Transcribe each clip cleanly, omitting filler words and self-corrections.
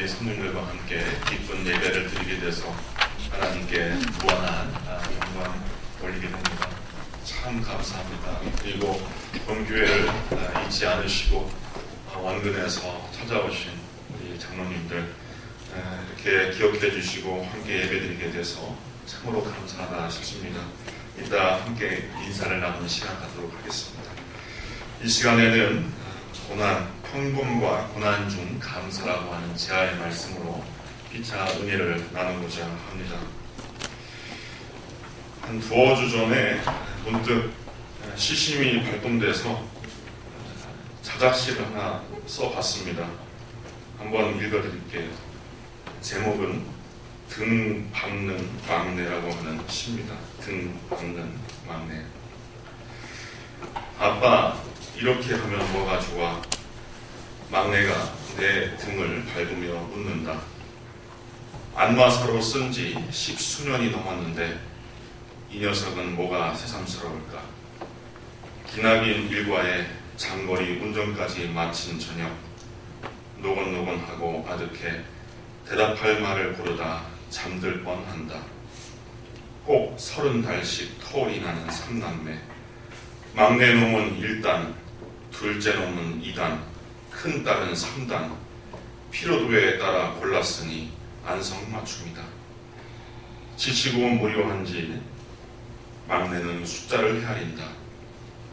우리 성도님들과 함께 기쁜 예배를 드리게 돼서 하나님께 무한한 영광 돌리게 됩니다. 참 감사합니다. 그리고 본교회를 잊지 않으시고 원근에서 찾아오신 우리 장로님들 이렇게 기억해 주시고 함께 예배 드리게 돼서 참으로 감사하다 싶습니다. 이따 함께 인사를 나누는 시간 갖도록 하겠습니다. 이 시간에는 고난, 평범과 고난 중 감사라고 하는 제아의 말씀으로 피차 은혜를 나누고자 합니다. 한 두어 주 전에 문득 시심이 발동돼서 자작시를 하나 써봤습니다. 한번 읽어드릴게요. 제목은 등 밟는 막내라고 하는 시입니다. 등 밟는 막내. 아빠, 이렇게 하면 뭐가 좋아? 막내가 내 등을 밟으며 묻는다. 안마사로 쓴 지 10수년이 넘었는데 이 녀석은 뭐가 새삼스러울까? 기나긴 일과에 장거리 운전까지 마친 저녁, 노곤노곤하고 아득해 대답할 말을 고르다 잠들 뻔한다. 꼭 30달씩 터울이 나는 삼남매. 막내 놈은 1단, 둘째 놈은 2단, 큰 딸은 3단. 피로도에 따라 골랐으니 안성맞춤이다. 지치고 무료한지 막내는 숫자를 헤아린다.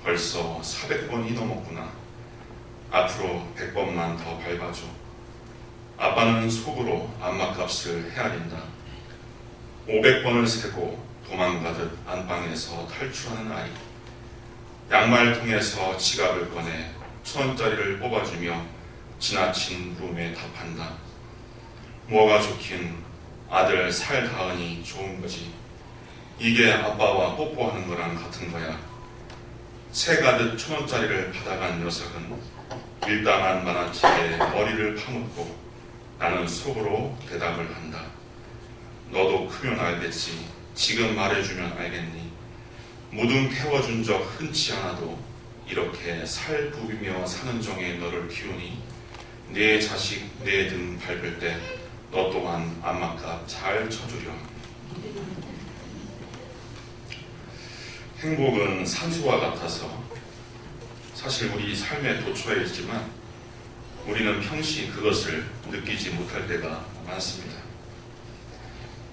벌써 400번이 넘었구나. 앞으로 100번만 더 밟아줘. 아빠는 속으로 안마값을 헤아린다. 500번을 세고 도망가듯 안방에서 탈출하는 아이. 양말통에서 지갑을 꺼내 1,000원짜리를 뽑아주며 지나친 물음에 답한다. 뭐가 좋긴 아들 살 닿으니 좋은 거지. 이게 아빠와 뽀뽀하는 거랑 같은 거야. 새 가득 1,000원짜리를 받아간 녀석은 일당한 만화책에 머리를 파묻고 나는 속으로 대답을 한다. 너도 크면 알겠지. 지금 말해주면 알겠니? 무등 태워준 적 흔치 않아도 이렇게 살 부비며 사는 정에 너를 키우니 내 자식 내 등 밟을 때 너 또한 안마값 잘 쳐주렴. 행복은 산수와 같아서 사실 우리 삶의 도처에 있지만 우리는 평시 그것을 느끼지 못할 때가 많습니다.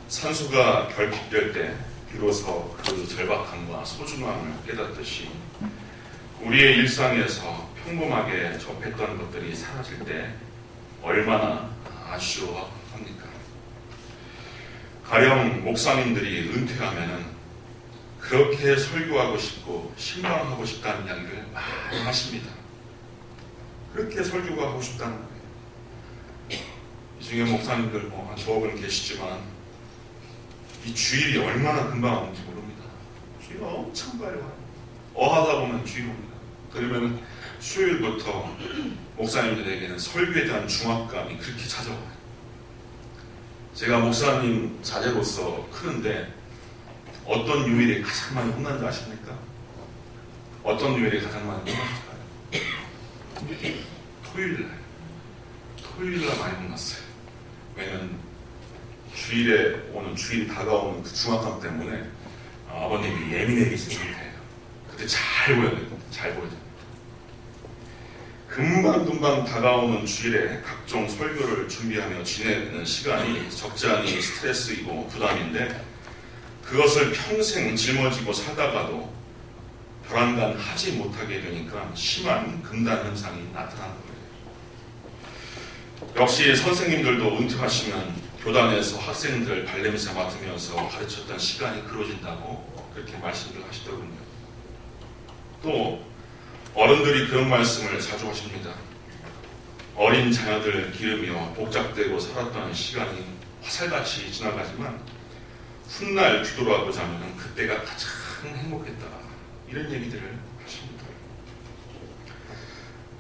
산수가 결핍될 때 비로소 그 절박함과 소중함을 깨닫듯이 우리의 일상에서 평범하게 접했던 것들이 사라질 때 얼마나 아쉬워합니까? 가령 목사님들이 은퇴하면은 그렇게 설교하고 싶고 신방하고 싶다는 이야기를 많이 하십니다. 그렇게 설교가 하고 싶다는 거예요. 이 중에 목사님들 한 두어 분 계시지만 이 주일이 얼마나 금방 오는지 모릅니다. 주일이 엄청 빨리 와요. 어하다 보면 주일 옵니다. 그러면 수요일부터 목사님들에게는 설교에 대한 중압감이 그렇게 찾아와요. 제가 목사님 자제로서 크는데 어떤 요일에 가장 많이 혼난지 아십니까? 어떤 요일에 가장 많이 혼났을까요? 토요일날 많이 혼났어요. 왜냐면 주일이 다가오는 그 중압감 때문에 아버님이 예민해 계신 상태예요. 그때 잘 보여야 됩니다. 잘 보여야 됩니다. 금방금방 다가오는 주일에 각종 설교를 준비하며 지내는 시간이 적지 않은 스트레스이고 부담인데 그것을 평생 짊어지고 살다가도 불안간 하지 못하게 되니까 심한 금단 현상이 나타나는 거예요. 역시 선생님들도 은퇴하시면 교단에서 학생들 발냄새 맡으면서 가르쳤던 시간이 길어진다고 그렇게 말씀을 하시더군요. 또 어른들이 그런 말씀을 자주 하십니다. 어린 자녀들 기르며 복잡되고 살았던 시간이 화살같이 지나가지만 훗날 뒤돌아보자면 그때가 가장 행복했다. 이런 얘기들을 하십니다.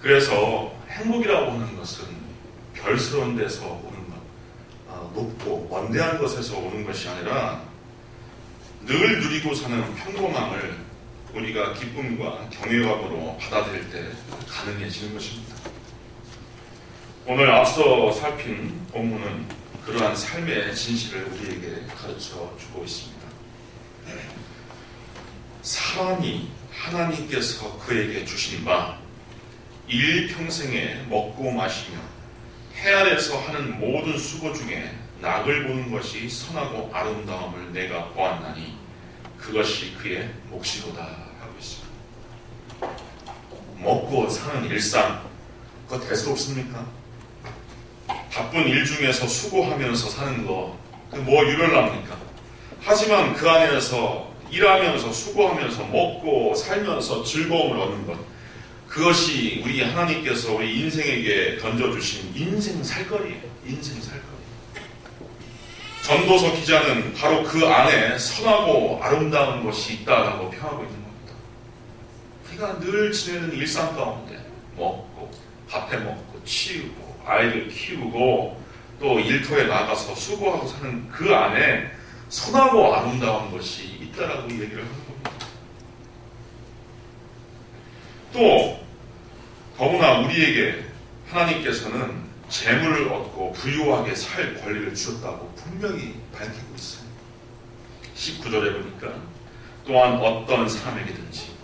그래서 행복이라고 하는 것은 별스러운 데서 오는 것, 높고 원대한 것에서 오는 것이 아니라 늘 누리고 사는 평범함을 우리가 기쁨과 경외감으로 받아들일 때 가능해지는 것입니다. 오늘 앞서 살핀 본문은 그러한 삶의 진실을 우리에게 가르쳐 주고 있습니다. 사람이 하나님께서 그에게 주신 바 일평생에 먹고 마시며 해 아래서 하는 모든 수고 중에 낙을 보는 것이 선하고 아름다움을 내가 보았나니 그것이 그의 몫이로다 하고 있습니다. 먹고 사는 일상, 그거 대수롭습니까? 바쁜 일 중에서 수고하면서 사는 거, 뭐 유별납니까? 하지만 그 안에서 일하면서 수고하면서 먹고 살면서 즐거움을 얻는 것, 그것이 우리 하나님께서 우리 인생에게 던져주신 인생 살거리예요. 인생 살거리. 전도서 기자는 바로 그 안에 선하고 아름다운 것이 있다라고 표하고 있는 겁니다. 우리가 늘 지내는 일상 가운데 먹고 밥해 먹고 치우고 아이들 키우고 또 일터에 나가서 수고하고 사는 그 안에 선하고 아름다운 것이 있다라고 얘기를 하는 겁니다. 또 더구나 우리에게 하나님께서는 재물을 얻고 부유하게 살 권리를 주셨다고 분명히 밝히고 있어요. 19절에 보니까 또한 어떤 사람에게든지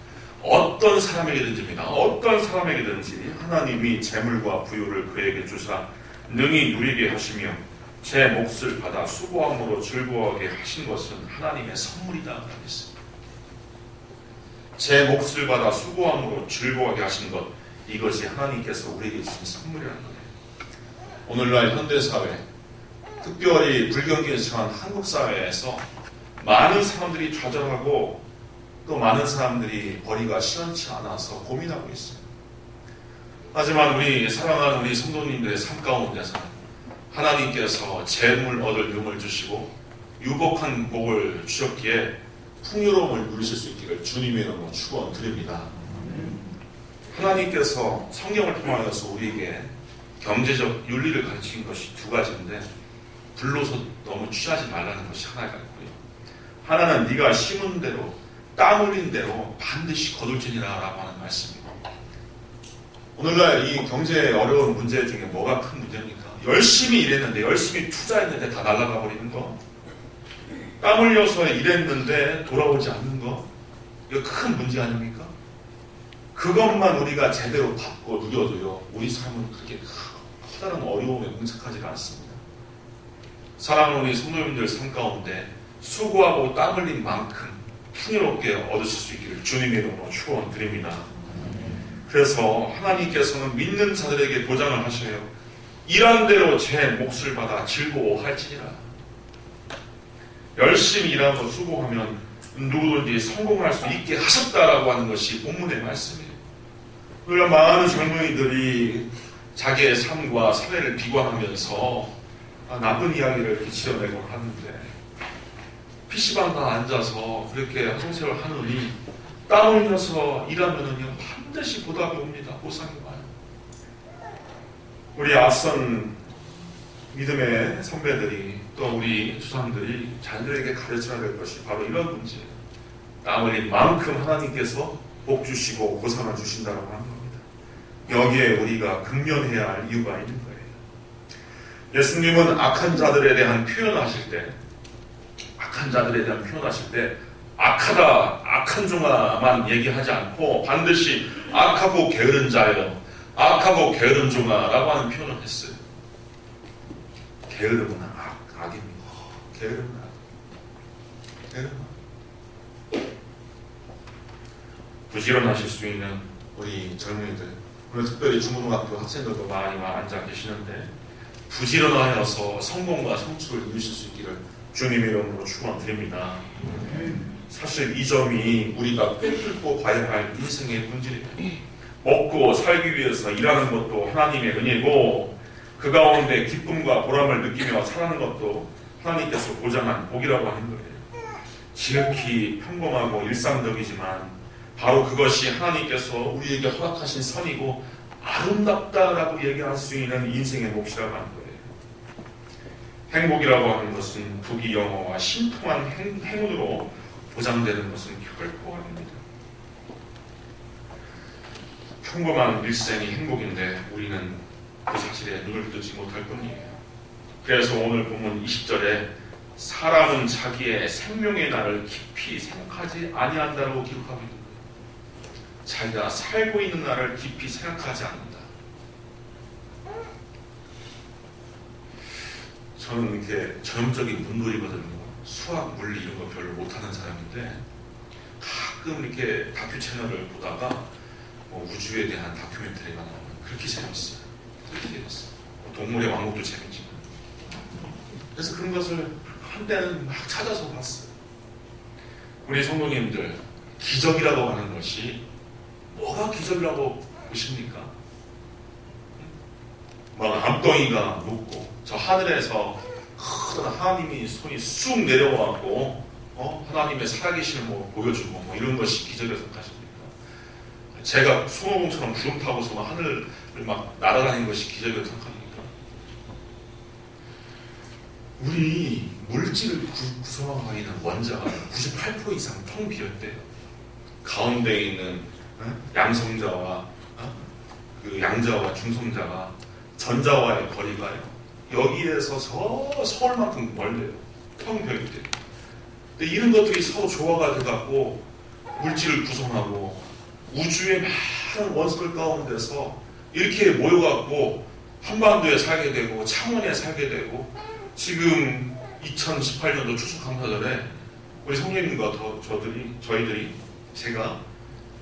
하나님이 재물과 부유를 그에게 주사 능히 누리게 하시며 제 몫을 받아 수고함으로 즐거워하게 하신 것은 하나님의 선물이다 하겠습니다. 제 몫을 받아 수고함으로 즐거워하게 하신 것, 이것이 하나님께서 우리에게 주신 선물이라는 거예요. 오늘날 현대사회, 특별히 불경기에 처한 한국 사회에서 많은 사람들이 좌절하고 또 많은 사람들이 벌이가 시원치 않아서 고민하고 있어요. 하지만 우리 사랑하는 우리 성도님들의 삶 가운데서 하나님께서 재물 얻을 능을 주시고 유복한 복을 주셨기에 풍요로움을 누리실 수 있기를 주님의 이름으로 축원드립니다. 하나님께서 성경을 통하여서 우리에게 경제적 윤리를 가르친 것이 두 가지인데, 불로소 너무 취하지 말라는 것이 하나가 있고요. 하나는 네가 심은 대로 땀 흘린 대로 반드시 거둘지니라 라고 하는 말씀입니다. 오늘날 이 경제의 어려운 문제 중에 뭐가 큰 문제입니까? 열심히 일했는데, 열심히 투자했는데 다 날아가 버리는 거, 땀 흘려서 일했는데 돌아오지 않는 거, 이거 큰 문제 아닙니까? 그것만 우리가 제대로 받고 누려도요, 우리 삶은 그렇게 커다란 어려움에 봉착하지가 않습니다. 사랑하는 우리 성도님들 삶 가운데 수고하고 땀 흘린 만큼 풍요롭게 얻으실 수 있기를 주님의 이름으로 축원드립니다. 그래서 하나님께서는 믿는 자들에게 보장을 하셔요. 일한 대로 제 몫을 받아 즐거워할지니라. 열심히 일하고 수고하면 누구든지 성공할 수 있게 하셨다라고 하는 것이 본문의 말씀이에요. 우리가 많은 젊은이들이 자기의 삶과 사회를 비관하면서 나쁜 이야기를 이렇게 지어내고 하는데, PC방에 앉아서 그렇게 하성세월 하느니 땀 흘려서 일하면은요 반드시 보답이 옵니다. 보상이 와요. 우리 앞선 믿음의 선배들이 또 우리 조상들이 자녀들에게 가르쳐야 될 것이 바로 이런 문제예요. 땀 흘린 만큼 하나님께서 복 주시고 보상을 주신다고 하는 겁니다. 여기에 우리가 근면해야 할 이유가 있는 거예요. 예수님은 악한 자들에 대한 표현하실 때 악하다, 악한 종아만 얘기하지 않고 반드시 악하고 게으른 자여, 악하고 게으른 종아라고 하는 표현을 했어요. 게으름은 악입니다. 게으름은 부지런하실 수 있는 우리 젊은이들, 오늘 특별히 중고등학교 학생들도 많이 앉아 계시는데, 부지런하여서 성공과 성취를 이루실 수 있기를 주님의 이름으로 축원드립니다. 사실 이 점이 우리가 꿰뚫고 봐야 할 인생의 본질입니다. 먹고 살기 위해서 일하는 것도 하나님의 은혜고, 그 가운데 기쁨과 보람을 느끼며 사는 것도 하나님께서 보장한 복이라고 하는 거예요. 지극히 평범하고 일상적이지만 바로 그것이 하나님께서 우리에게 허락하신 선이고 아름답다라고 얘기할 수 있는 인생의 몫이라고 하는 거예요. 행복이라고 하는 것은 부귀영화와 신통한 행운으로 보장되는 것은 결코 아닙니다. 평범한 일생이 행복인데 우리는 그 사실에 눈을 뜨지 못할 뿐이에요. 그래서 오늘 보면 20절에 사람은 자기의 생명의 날을 깊이 생각하지 아니한다고 기록하고 있는 거예요. 자기가 살고 있는 날을 깊이 생각하지 않는다. 저는 이렇게 전형적인 문돌이거든요. 수학, 물리 이런 거 별로 못하는 사람인데 가끔 이렇게 다큐 채널을 보다가 우주에 대한 다큐멘터리가 나오면 그렇게 재밌어요. 그렇게 재밌어요. 동물의 왕국도 재밌지만. 그래서 그런 것을 한때는 막 찾아서 봤어요. 우리 성도님들, 기적이라고 하는 것이 뭐가 기적이라고 보십니까? 막 암덩이가 묻고 저 하늘에서 큰 하나님이 손이 쑥 내려와갖고 하나님의 살아계심을 보여주고 이런 것이 기적이라고 생각하십니까? 제가 손오공처럼 구름 타고서 하늘을 막 날아다니는 것이 기적이라고 생각합니까? 우리 물질을 구성하고 있는 원자가 98% 이상 텅 비었대요. 가운데 있는 양성자와 그 양자와 중성자가 전자와의 거리가요. 여기에서 저 서울만큼 멀대요. 텅 비어있대요. 근데 이런 것들이 서로 조화가 돼갖고 물질을 구성하고 우주의 많은 원소들 가운데서 이렇게 모여갖고 한반도에 살게 되고 창원에 살게 되고 지금 2018년도 추수감사절에 우리 성령님과 저희들이 제가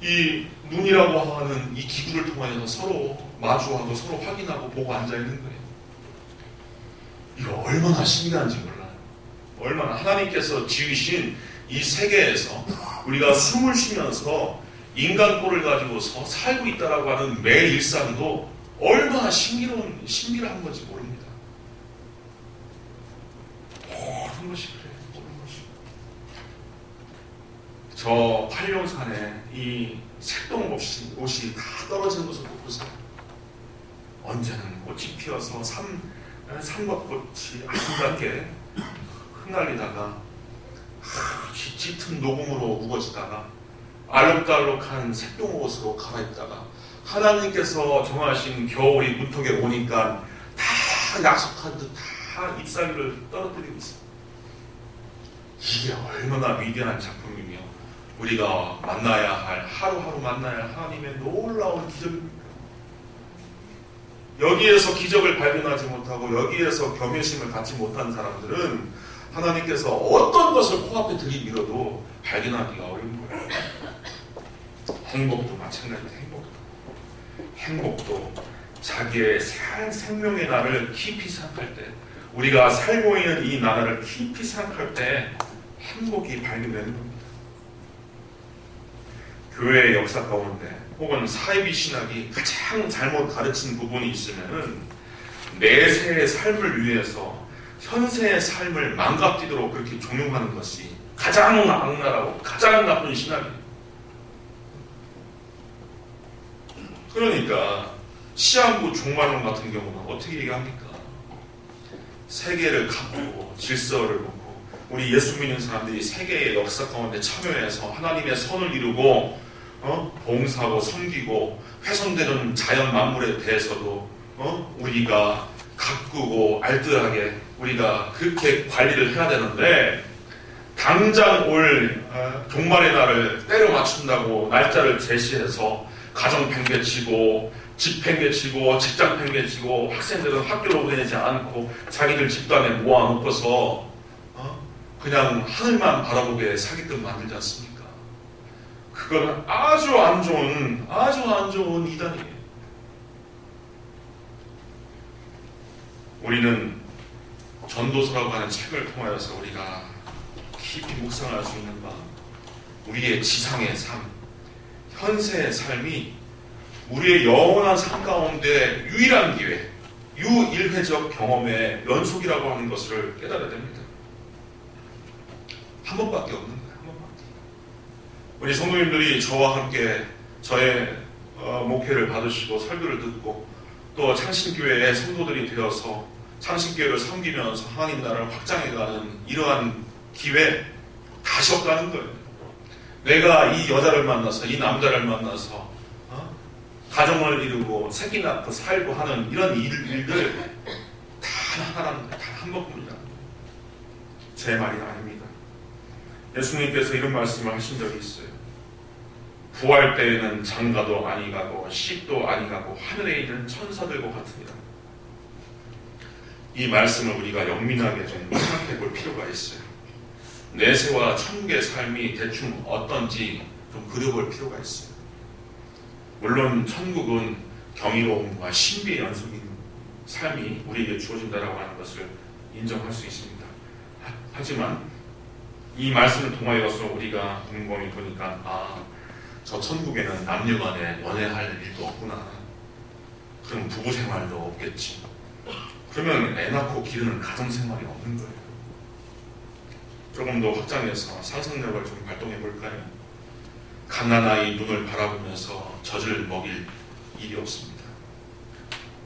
이 눈이라고 하는 이 기구를 통해서 서로 마주하고 서로 확인하고 보고 앉아있는 거예요. 이거 얼마나 신기한지 몰라요. 얼마나 하나님께서 지으신 이 세계에서 우리가 숨을 쉬면서 인간꼴을 가지고서 살고 있다라고 하는 매 일상도 얼마나 신기한 건지 모릅니다. 모든 것이 그래요. 모든 것이. 저 팔룡산에 이 색동 없이 옷이 다 떨어지는 것을 보고서 언제는 꽃이 피어서 삼각꽃이 아름답게 흩날리다가 짙은 녹음으로 우거지다가 알록달록한 색동 옷으로 갈아입다가 하나님께서 정하신 겨울이 문턱에 오니까 다 약속한 듯 다 잎사귀를 떨어뜨리고 있습니다. 이게 얼마나 위대한 작품이며 우리가 만나야 할 하루하루 만나야 할 하나님의 놀라운 기적입니까? 여기에서 기적을 발견하지 못하고 여기에서 겸손심을 갖지 못한 사람들은 하나님께서 어떤 것을 코앞에 들이밀어도 발견하기가 어려운 거예요. 행복도 마찬가지입니다. 행복도 자기의 생명의 날을 깊이 생각할 때 우리가 살고 있는 이 나라를 깊이 생각할 때 행복이 발견되는 겁니다. 교회의 역사 가운데 혹은 사이비 신학이 가장 잘못 가르친 부분이 있으면은 내세의 삶을 위해서 현세의 삶을 망가뜨리도록 그렇게 종용하는 것이 가장 악랄하고 가장 나쁜 신학이에요. 그러니까 시한부 종말론 같은 경우는 어떻게 얘기합니까? 세계를 가꾸고 질서를 놓고 우리 예수 믿는 사람들이 세계의 역사 가운데 참여해서 하나님의 선을 이루고 봉사하고 섬기고 훼손되는 자연 만물에 대해서도 우리가 가꾸고 알뜰하게 우리가 그렇게 관리를 해야 되는데 당장 올 종말의 날을 때려 맞춘다고 날짜를 제시해서 가정 팽개치고 집 팽개치고 직장 팽개치고 학생들은 학교로 보내지 않고 자기들 집단에 모아놓고서 그냥 하늘만 바라보게 사기꾼 만들지 않습니까? 그건 아주 안 좋은 이단이에요. 우리는 전도서라고 하는 책을 통하여서 우리가 깊이 묵상할 수 있는 바 우리의 지상의 삶, 현세의 삶이 우리의 영원한 삶 가운데 유일한 기회, 유일회적 경험의 연속이라고 하는 것을 깨달아야 됩니다. 한 번밖에 없는 거예요. 한 번밖에. 우리 성도님들이 저와 함께 저의 목회를 받으시고 설교를 듣고 또 창신교회의 성도들이 되어서 창신교회를 섬기면서 하나님 나라를 확장해가는 이러한 기회 다시 없다는 거예요. 내가 이 여자를 만나서 이 남자를 만나서 가정을 이루고 새끼 낳고 살고 하는 이런 일들 단 하나라는 거예요. 단 한 번뿐이라는 거예요. 제 말이 아닙니다. 예수님께서 이런 말씀을 하신 적이 있어요. 부활 때에는 장가도 아니 가고 씹도 아니 가고 하늘에 있는 천사들과 같으니라. 이 말씀을 우리가 영민하게 좀 생각해 볼 필요가 있어요. 내세와 천국의 삶이 대충 어떤지 좀 그려볼 필요가 있어요. 물론 천국은 경이로움과 신비의 연속인 삶이 우리에게 주어진다라고 하는 것을 인정할 수 있습니다. 하지만 이 말씀을 통하여서 우리가 곰곰이 보니까 저 천국에는 남녀간에 연애할 일도 없구나. 그럼 부부 생활도 없겠지. 그러면 애 낳고 기르는 가정생활이 없는 거예요. 조금 더 확장해서 상상력을 좀 발동해 볼까요? 갓난아이 눈을 바라보면서 젖을 먹일 일이 없습니다.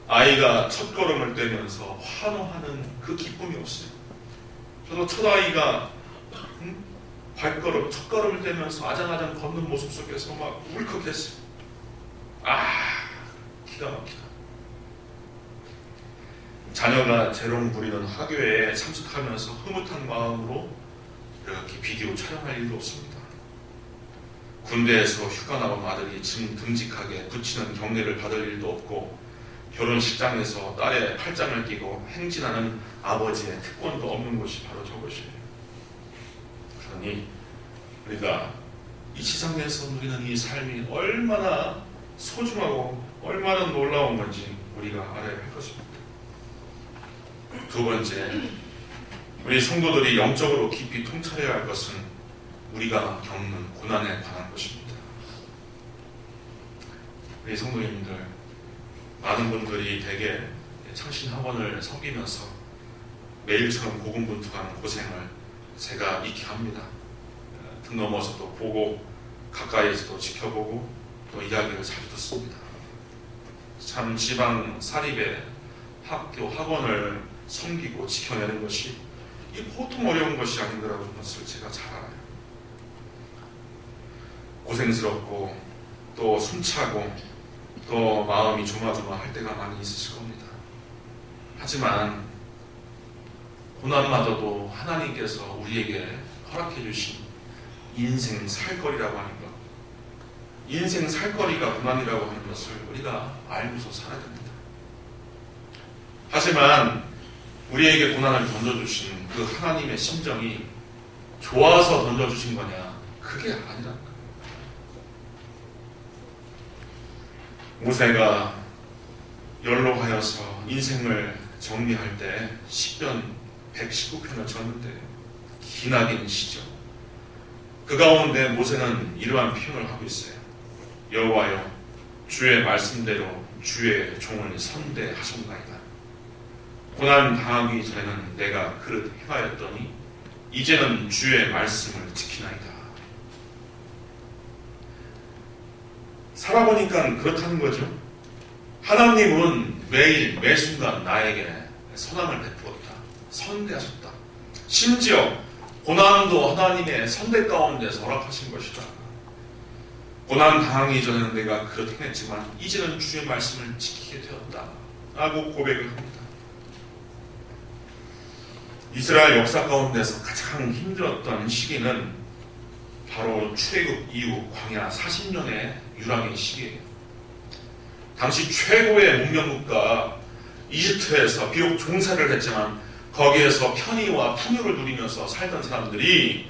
아이가 첫걸음을 떼면서 환호하는 그 기쁨이 없어요. 저도 첫아이가 첫걸음을 떼면서 아장아장 걷는 모습 속에서 막 울컥했어요. 기가 막히다. 자녀가 재롱 부리는 학교에 참석하면서 흐뭇한 마음으로 이렇게 비디오 촬영할 일도 없습니다. 군대에서 휴가 나온 아들이 듬직하게 붙이는 경례를 받을 일도 없고, 결혼식장에서 딸의 팔짱을 끼고 행진하는 아버지의 특권도 없는 것이 바로 저것이에요. 그러니 우리가 이 세상에서 누리는 이 삶이 얼마나 소중하고 얼마나 놀라운 건지 우리가 알아야 할 것입니다. 두 번째, 우리 성도들이 영적으로 깊이 통찰해야 할 것은 우리가 겪는 고난에 관한 것입니다. 우리 성도님들, 많은 분들이 대개 창신학원을 섬기면서 매일처럼 고군분투하는 고생을 제가 익히 합니다. 등 넘어서도 보고 가까이에서도 지켜보고 또 이야기를 자주 듣습니다. 참 지방 사립의 학교 학원을 섬기고 지켜내는 것이 이 보통 어려운 것이 아닌가라는 것을 제가 잘 알아요. 고생스럽고 또 숨차고 또 마음이 조마조마할 때가 많이 있으실 겁니다. 하지만 고난마저도 하나님께서 우리에게 허락해 주신 인생 살거리라고 하는 것, 인생 살거리가 고난이라고 하는 것을 우리가 알고서 살아야 됩니다. 하지만 우리에게 고난을 던져주신 그 하나님의 심정이 좋아서 던져주신 거냐? 그게 아니라는 거예요. 모세가 연로하여서 인생을 정리할 때 시편 119편을 쳤는데 기나긴 시죠. 그 가운데 모세는 이러한 표현을 하고 있어요. 여호와여, 주의 말씀대로 주의 종을 선대하셨나이다. 고난 당하기 전에는 내가 그릇 행하였더니 이제는 주의 말씀을 지키나이다. 살아보니까 그렇다는 거죠. 하나님은 매일 매순간 나에게 선함을 베푸었다. 선대하셨다. 심지어 고난도 하나님의 선대 가운데서 허락하신 것이다. 고난 당하기 전에는 내가 그렇게 행했지만 이제는 주의 말씀을 지키게 되었다 라고 고백을 합니다. 이스라엘 역사 가운데서 가장 힘들었던 시기는 바로 출애굽 이후 광야 40년의 유랑의 시기예요. 당시 최고의 문명국가 이집트에서 비록 종사를 했지만 거기에서 편의와 풍요를 누리면서 살던 사람들이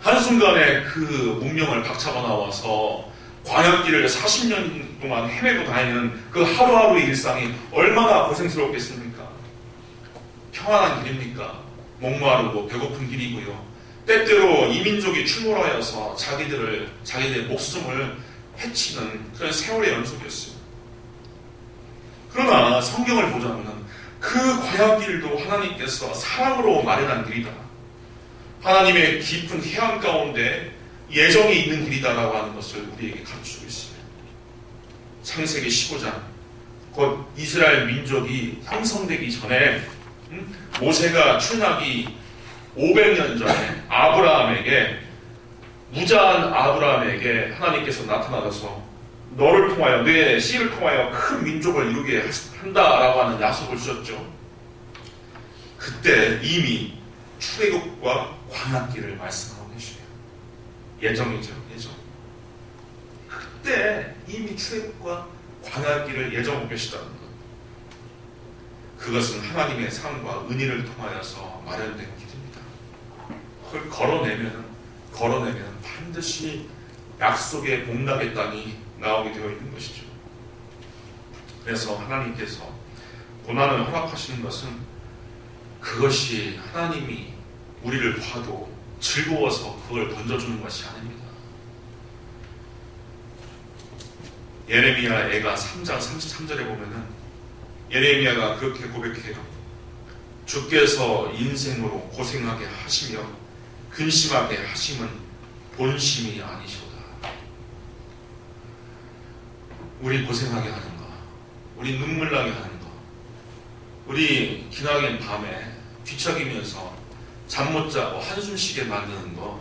한순간에 그 문명을 박차고 나와서 광야길을 40년 동안 헤매고 다니는 그 하루하루의 일상이 얼마나 고생스럽겠습니까? 평안한 길입니까? 목마르고 배고픈 길이고요. 때때로 이민족이 출몰하여서 자기들의 목숨을 해치는 그런 세월의 연속이었어요. 그러나 성경을 보자면 그 광야길도 하나님께서 사랑으로 마련한 길이다. 하나님의 깊은 해안 가운데 예정이 있는 길이다라고 하는 것을 우리에게 가르치고 있어요. 창세기 15장, 곧 이스라엘 민족이 형성되기 전에 모세가 출애굽하기 500년 전에 아브라함에게, 무자한 아브라함에게 하나님께서 나타나셔서 너를 통하여 내 씨를 통하여 큰 민족을 이루게 한다라고 하는 약속을 주셨죠. 그때 이미 출애굽과 광야길을 말씀하고 계시네요. 예정이죠. 예정. 그때 이미 출애굽과 광야길을 예정하고 계시다는 것. 그것은 하나님의 사랑과 은혜를 통하여서 마련된 길입니다. 그걸 걸어내면 반드시 약속의 복락의 땅이 나오게 되어 있는 것이죠. 그래서 하나님께서 고난을 허락하시는 것은 그것이 하나님이 우리를 봐도 즐거워서 그걸 던져주는 것이 아닙니다. 예레미야 애가 3장 33절에 보면은 예레미야가 그렇게 고백해요. 주께서 인생으로 고생하게 하시며 근심하게 하심은 본심이 아니시도다. 우리 고생하게 하는 거, 우리 눈물 나게 하는 거, 우리 기나긴 밤에 뒤척이면서 잠 못 자고 한숨 쉬게 만드는 거,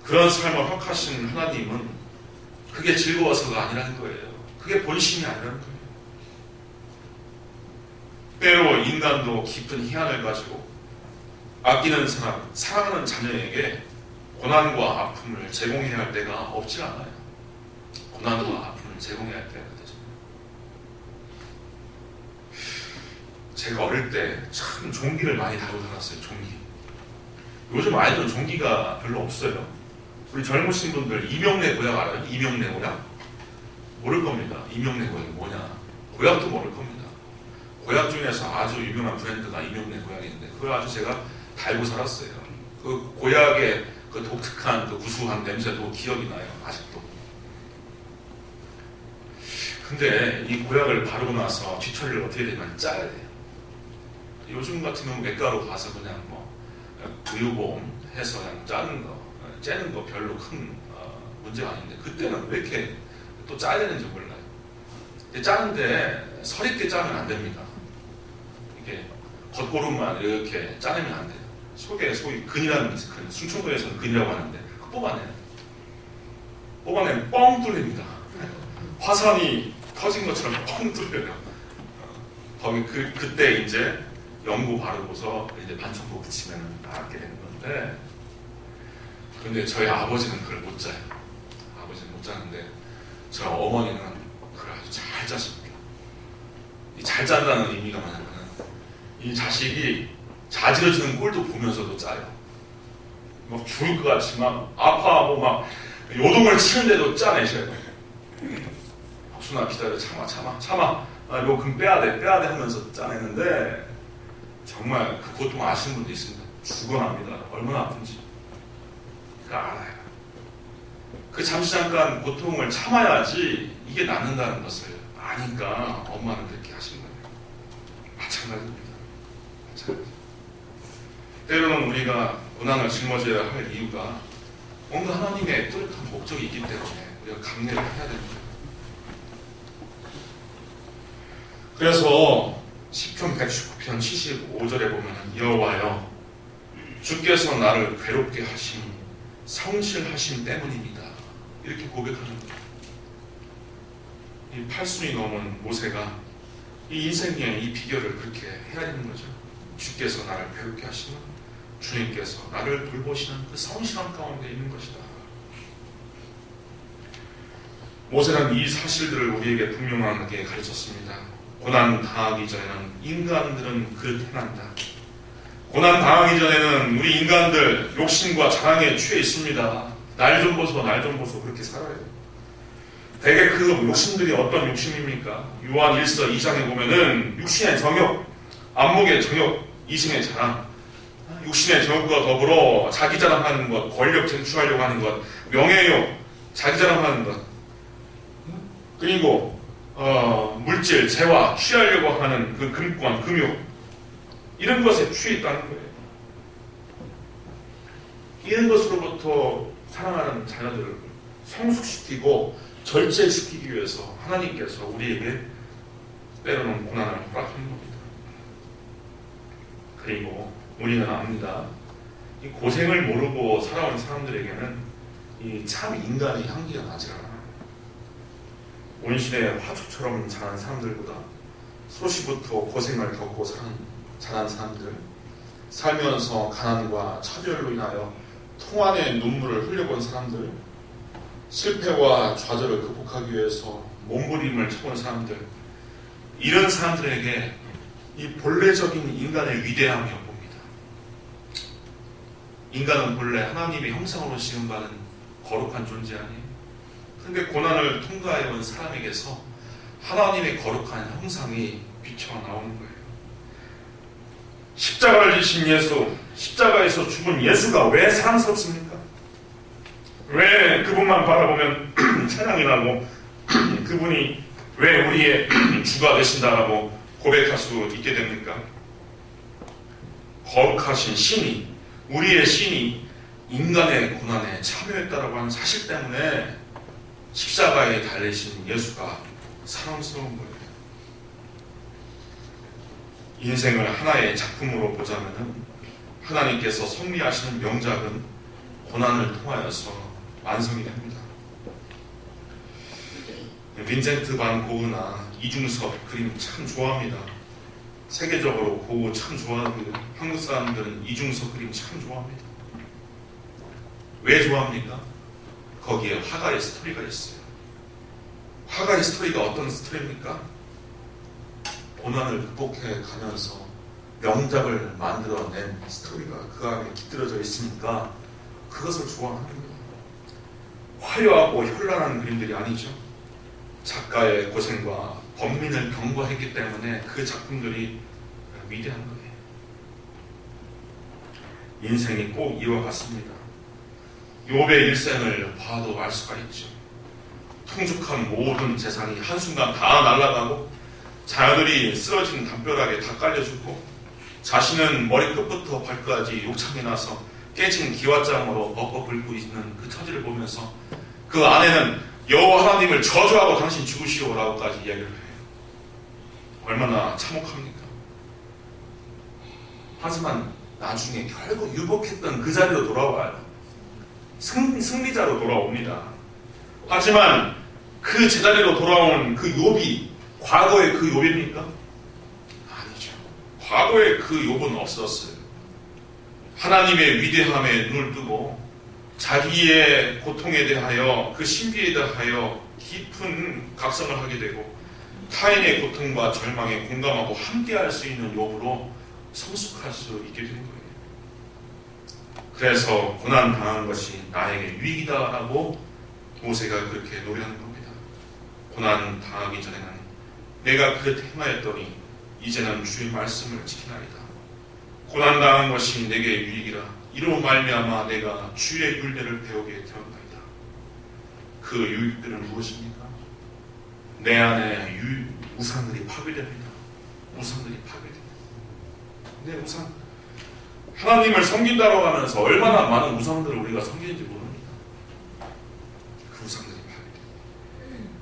그런 삶을 허락하신 하나님은 그게 즐거워서가 아니라는 거예요. 그게 본심이 아니라는 거예요. 때로 인간도 깊은 희한을 가지고 아끼는 사람, 사랑하는 자녀에게 고난과 아픔을 제공해야 할 때가 없지 않아요. 고난과 아픔을 제공해야 할 때가 되죠. 제가 어릴 때 참 종기를 많이 다루고 살았어요. 종기. 요즘 아이들은 종기가 별로 없어요. 우리 젊으신 분들 이명래 고약 알아요? 이명래 고약? 모를 겁니다. 이명래 고약이 뭐냐? 고약도 모를 겁니다. 고약 중에서 아주 유명한 브랜드가 이명래 고약인데 그걸 아주 제가 달고 살았어요. 그 고약의 그 독특한 그 구수한 냄새도 기억이 나요. 아직도. 근데 이 고약을 바르고 나서 뒤처리를 어떻게 되면 짜야 돼요. 요즘 같은 경우 맥가로 가서 그냥 뭐 의유보험 해서 그냥 째는 거 별로 큰 문제가 아닌데 그때는 왜 이렇게 또 짜야 되는지 몰라요. 짜는데 서립게 짜면 안 됩니다. 이게 겉고름만 이렇게 짜내면 안 돼요. 속에 소위 근이라는 게 있어요. 충청도에서는 근이라고 하는데 그거 뽑아내면 뻥 뚫립니다. 화산이 터진 것처럼 뻥 뚫려요. 거기 그때 이제 연고 바르고서 이제 반창고 붙이면 낫게 되는 건데, 근데 저희 아버지는 그걸 못 짜요. 아버지는 못 짜는데 저희 어머니는 그걸 아주 잘 짜십니다. 이 잘 짠다는 의미가 뭐냐면 이 자식이 자지러지는 꼴도 보면서도 짜요. 막 죽을 것 같이 막 아파하고 막 요동을 치는데도 짜내셔요. 박순아 기다려 참아 요 금 빼야 돼 하면서 짜내는데 정말 그 고통 아시는 분도 있습니다. 죽어납니다. 얼마나 아픈지. 그걸 알아요. 그 잠시 잠깐 고통을 참아야지 이게 낫는다는 것을 아니까 엄마는 그렇게 하신 거예요. 마찬가지입니다. 때로는 우리가 고난을 짊어져야 할 이유가 뭔가 하나님의 뚜렷한 목적이 있기 때문에 우리가 감내를 해야 됩니다. 그래서 시편 119편 75절에 보면 여호와여 주께서 나를 괴롭게 하심 성실하심 때문입니다. 이렇게 고백하는 거예요. 이 8순이 넘은 모세가 이 인생의 이 비결을 그렇게 해야 되는 거죠. 주께서 나를 괴롭게 하시는 주님께서 나를 돌보시는 그 성실함 가운데 있는 것이다. 모세는 이 사실들을 우리에게 분명하게 가르쳤습니다. 고난 당하기 전에는 인간들은 그렇게 행한다. 고난 당하기 전에는 우리 인간들 욕심과 자랑에 취해 있습니다. 날 좀 보소 그렇게 살아요. 대개 그 욕심들이 어떤 욕심입니까? 요한 1서 2장에 보면은 육신의 정욕, 안목의 정욕, 이심의 자랑, 육신의 정욕과 더불어 자기 자랑하는 것, 권력 쟁취하려고 하는 것, 명예욕, 자기 자랑하는 것, 그리고 물질, 재화, 취하려고 하는 그 금권, 금욕, 이런 것에 취해 있다는 거예요. 이런 것으로부터 사랑하는 자녀들을 성숙시키고 절제시키기 위해서 하나님께서 우리에게 때로는 고난을 허락하는 겁니다. 그리고 우리는 압니다. 이 고생을 모르고 살아온 사람들에게는 이 참 인간의 향기가 나질 않아요. 온실의 화초처럼 자란 사람들보다 소시부터 고생을 겪고 자란 사람들, 살면서 가난과 차별로 인하여 통한의 눈물을 흘려본 사람들, 실패와 좌절을 극복하기 위해서 몸부림을 쳐본 사람들, 이런 사람들에게 이 본래적인 인간의 위대함이 엿봅니다. 인간은 본래 하나님의 형상으로 지음받은 거룩한 존재 아니에요. 그런데 고난을 통과해온 사람에게서 하나님의 거룩한 형상이 비쳐 나오는 거예요. 십자가를 지신 예수, 십자가에서 죽은 예수가 왜 사랑스럽습니까? 왜 그분만 바라보면 찬양이 나고 그분이 왜 우리의 주가 되신다라고 고백할 수 있게 됩니까? 거룩하신 신이, 우리의 신이 인간의 고난에 참여했다라고 하는 사실 때문에 십자가에 달리신 예수가 사랑스러운 거예요. 인생을 하나의 작품으로 보자면 하나님께서 섭리하시는 명작은 고난을 통하여서 완성이 됩니다. 빈센트 반 고흐나 이중섭 그림 참 좋아합니다. 세계적으로 고흐 참 좋아하고요. 한국 사람들은 이중섭 그림 참 좋아합니다. 왜 좋아합니까? 거기에 화가의 스토리가 있어요. 화가의 스토리가 어떤 스토리입니까? 고난을 극복해 가면서 명작을 만들어낸 스토리가 그 안에 깃들어져 있으니까 그것을 좋아하는 거예요. 화려하고 현란한 그림들이 아니죠. 작가의 고생과 범민을 경과했기 때문에 그 작품들이 위대한 거예요. 인생이 꼭 이와 같습니다. 욥의 일생을 봐도 알 수가 있죠. 풍족한 모든 재산이 한순간 다 날아가고 자녀들이 쓰러진 담벼락에 다 깔려주고 자신은 머리끝부터 발끝까지 욕창이 나서 깨진 기와장으로 엎어 긁고 있는 그 처지를 보면서 그 아내는 여호와 하나님을 저주하고 당신 죽으시오라고까지 이야기를 해요. 얼마나 참혹합니까? 하지만 나중에 결국 유복했던 그 자리로 돌아와요. 승리자로 돌아옵니다. 하지만 그 제자리로 돌아온 그 욥이 과거의 그 욥입니까? 아니죠. 과거의 그 욥은 없었어요. 하나님의 위대함에 눈을 뜨고 자기의 고통에 대하여 그 신비에 대하여 깊은 각성을 하게 되고 타인의 고통과 절망에 공감하고 함께할 수 있는 욥으로 성숙할 수 있게 된 거예요. 그래서 고난 당한 것이 나에게 유익이다라고 모세가 그렇게 노래하는 겁니다. 고난 당하기 전에는 내가 그릇 행하였더니 이제는 주의 말씀을 지키나이다. 고난 당한 것이 내게 유익이라. 이로 말미암아 내가 주의 율례를 배우게 되었나이다. 그 유익들은 무엇입니까? 내 안에 우상들이 파괴됩니다. 우상들이 파괴됩니다. 내 우상. 하나님을 섬긴다고 하면서 얼마나 많은 우상들을 우리가 섬기는지 모릅니다. 그 우상들이 파괴됩니다.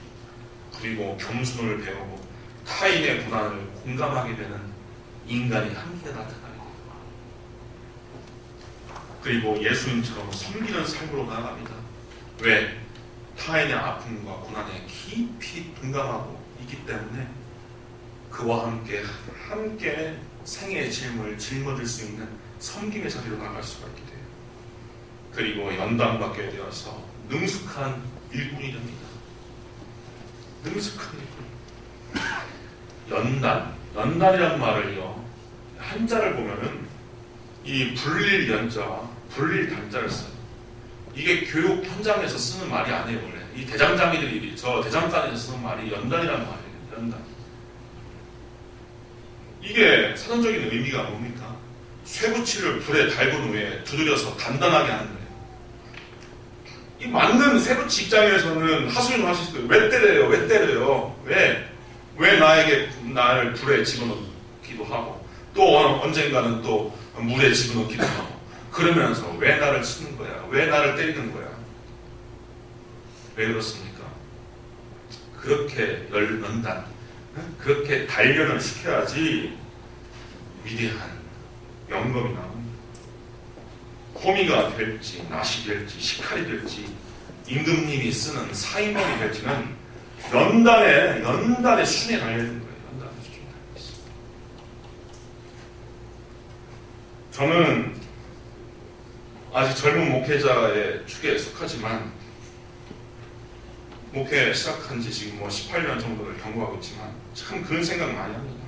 그리고 겸손을 배우고 타인의 고난을 공감하게 되는 인간의 한계가 나타나요. 그리고 예수님처럼 섬기는 삶으로 나아갑니다. 왜? 타인의 아픔과 고난에 깊이 동감하고 있기 때문에 그와 함께 생애의 짐을 짊어질 수 있는 섬김의 자리로 나갈 수가 있게 돼요. 그리고 연단받게 되어서 능숙한 일꾼이 됩니다. 능숙한 일꾼. 연단이라는 말을요, 한자를 보면은 이 불릴 연자와 불릴 단자를 써요. 이게 교육 현장에서 쓰는 말이 아니에요. 원래 이 대장장이들이 저 대장간에서 쓰는 말이 연단이라는 말이에요. 연단. 이게 사전적인 의미가 뭡니까? 쇠붙이를 불에 달군 후에 두드려서 단단하게 하는 거예요. 이 맞는 쇠붙이 입장에서는 하소연을 하실 거예요. 왜 때려요? 왜 때려요? 왜 나를 불에 집어넣기도 하고 또 언젠가는 또 물에 집어넣기도 하고 그러면서 왜 나를 치는 거야? 왜 나를 때리는 거야? 왜 그렇습니까? 그렇게 연단, 그렇게 단련을 시켜야지 위대한 영검이 나옵니다. 호미가 될지, 낫이 될지, 시칼이 될지, 임금님이 쓰는 사인범이 될지는 연단의 순에 달려 있는 거예요. 연단의 순에 달려 있어요. 저는 아직 젊은 목회자의 축에 속하지만 목회 시작한 지 지금 18년 정도를 경고하고 있지만 참 그런 생각 많이 합니다.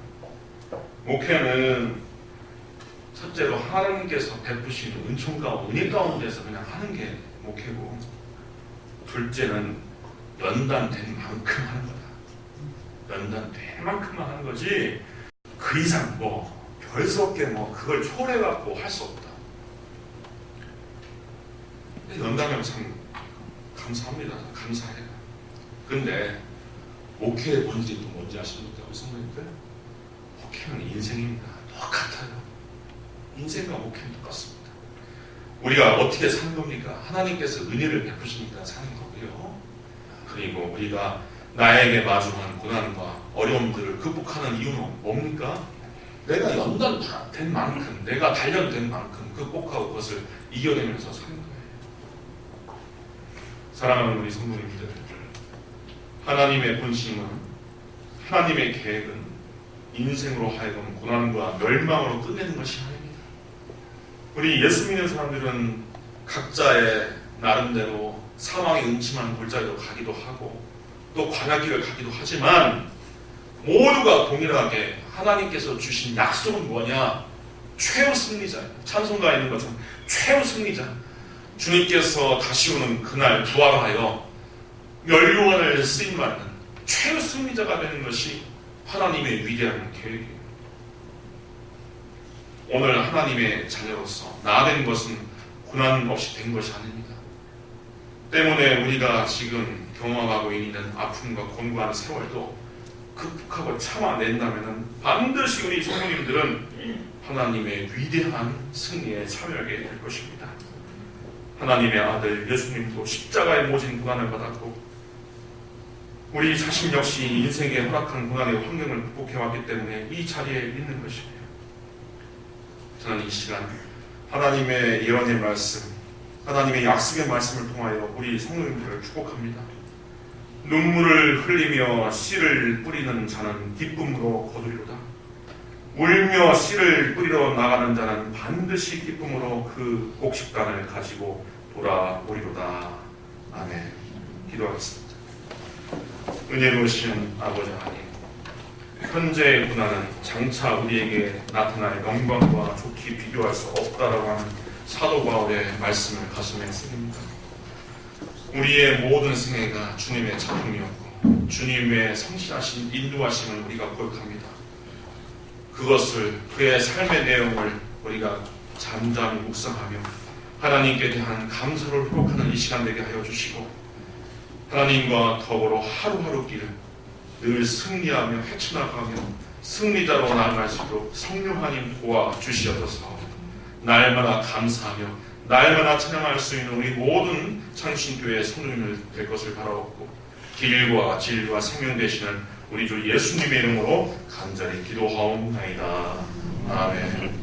목회는 첫째로 하나님께서 베푸시는 은총 가운데, 은혜 가운데서 그냥 하는 게 목회고, 둘째는 연단된 만큼 하는 거다. 연단된 만큼만 하는 거지 그 이상 별스럽게 그걸 초월해갖고 할 수 없다. 연단하면 참 감사합니다. 감사해요. 근데 목회의 본질이 또 뭔지 아십니까? 우리 성도님들? 목회는 인생입니다. 똑같아요. 인생과 목회는 똑같습니다. 우리가 어떻게 사는 겁니까? 하나님께서 은혜를 베푸시니까 사는 거고요. 그리고 우리가 나에게 마주한 고난과 어려움들을 극복하는 이유는 뭡니까? 내가 연단된 만큼, 내가 단련된 만큼 극복하고 그것을 이겨내면서 사는 거예요. 사랑하는 우리 성도님들, 하나님의 본심은, 하나님의 계획은 인생으로 하여금 고난과 멸망으로 끝내는 것이 아닙니다. 우리 예수 믿는 사람들은 각자의 나름대로 사망의 음침한 골짜기로 가기도 하고 또 광야길을 가기도 하지만 모두가 동일하게 하나님께서 주신 약속은 뭐냐? 최후 승리자예요. 찬송가에 있는 것처럼 최후 승리자. 주님께서 다시 오는 그날 부활하여 멸류관을 쓰임받는 최후 승리자가 되는 것이 하나님의 위대한 계획이에요. 오늘 하나님의 자녀로서 나 된 것은 고난 없이 된 것이 아닙니다. 때문에 우리가 지금 경험하고 있는 아픔과 곤고한 세월도 극복하고 참아낸다면 반드시 우리 성도님들은 하나님의 위대한 승리에 참여하게 될 것입니다. 하나님의 아들 예수님도 십자가에 모진 고난을 받았고 우리 자신 역시 인생에 허락한 고난의 환경을 극복해왔기 때문에 이 자리에 있는 것이에요. 저는 이 시간 하나님의 예언의 말씀, 하나님의 약속의 말씀을 통하여 우리 성도님들을 축복합니다. 눈물을 흘리며 씨를 뿌리는 자는 기쁨으로 거두리로다. 울며 씨를 뿌리러 나가는 자는 반드시 기쁨으로 그 곡식단을 가지고 돌아오리로다. 아멘. 기도하겠습니다. 은혜로우신 아버지 하나님, 현재의 고난은 장차 우리에게 나타날 영광과 좋게 비교할 수 없다라고 하는 사도 바울의 말씀을 가슴에 새깁니다. 우리의 모든 생애가 주님의 작품이었고 주님의 성실하신 인도하심을 우리가 고백합니다. 그것을 그의 삶의 내용을 우리가 잠잠히 묵상하며 하나님께 대한 감사를 회복하는 이 시간 되게 하여 주시고 하나님과 더불어 하루하루 길을 늘 승리하며 헤쳐나가며 승리자로 나아갈 수 있도록 성령 하나님 도와주시옵소서. 날마다 감사하며 날마다 찬양할 수 있는 우리 모든 창신교회 성도님을 될 것을 바라옵고 길과 진리와 생명 되시는 우리 주 예수님의 이름으로 간절히 기도하옵나이다. 아멘.